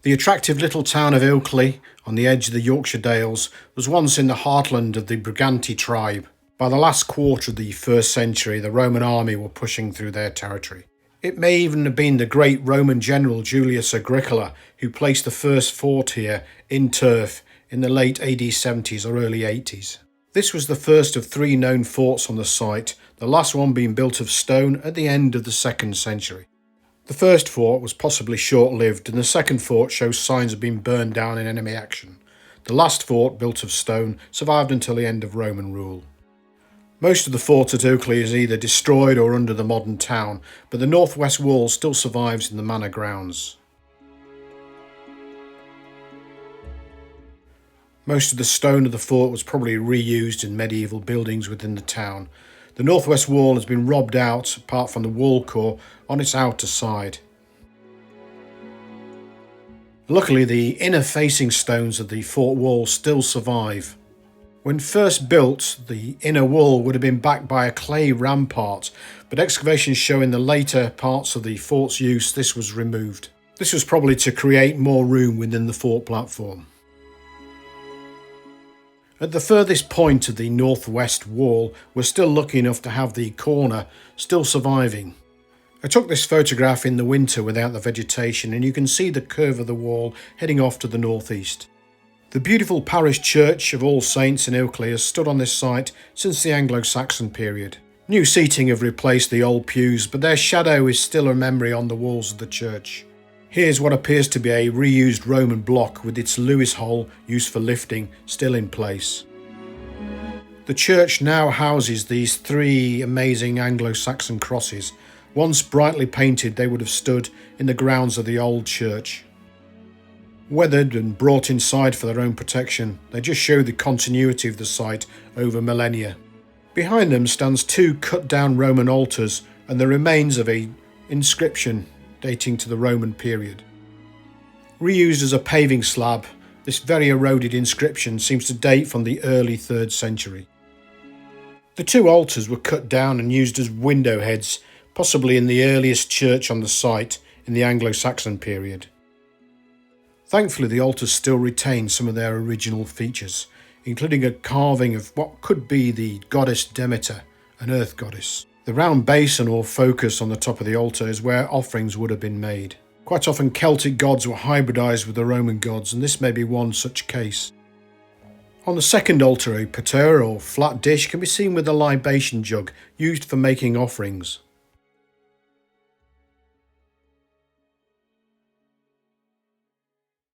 The attractive little town of Ilkley, on the edge of the Yorkshire Dales, was once in the heartland of the Briganti tribe. By the last quarter of the 1st century, the Roman army were pushing through their territory. It may even have been the great Roman general Julius Agricola who placed the first fort here in turf in the late AD 70s or early 80s. This was the first of 3 known forts on the site, the last one being built of stone at the end of the 2nd century. The first fort was possibly short-lived, and the second fort shows signs of being burned down in enemy action. The last fort, built of stone, survived until the end of Roman rule. Most of the fort at Ilkley is either destroyed or under the modern town, but the northwest wall still survives in the manor grounds. Most of the stone of the fort was probably reused in medieval buildings within the town. The northwest wall has been robbed out, apart from the wall core, on its outer side. Luckily, the inner-facing stones of the fort wall still survive. When first built, the inner wall would have been backed by a clay rampart, but excavations showing the later parts of the fort's use, this was removed. This was probably to create more room within the fort platform. At the furthest point of the northwest wall, we're still lucky enough to have the corner still surviving. I took this photograph in the winter without the vegetation, and you can see the curve of the wall heading off to the northeast. The beautiful parish church of All Saints in Ilkley has stood on this site since the Anglo-Saxon period. New seating have replaced the old pews, but their shadow is still a memory on the walls of the church. Here's what appears to be a reused Roman block with its Lewis hole used for lifting still in place. The church now houses these 3 amazing Anglo-Saxon crosses. Once brightly painted, they would have stood in the grounds of the old church. Weathered and brought inside for their own protection, they just show the continuity of the site over millennia. Behind them stands 2 cut-down Roman altars and the remains of an inscription dating to the Roman period. Reused as a paving slab, this very eroded inscription seems to date from the early 3rd century. The 2 altars were cut down and used as window heads, possibly in the earliest church on the site in the Anglo-Saxon period. Thankfully, the altars still retain some of their original features, including a carving of what could be the goddess Demeter, an earth goddess. The round basin or focus on the top of the altar is where offerings would have been made. Quite often Celtic gods were hybridised with the Roman gods, and this may be one such case. On the second altar, a patera or flat dish can be seen with a libation jug used for making offerings.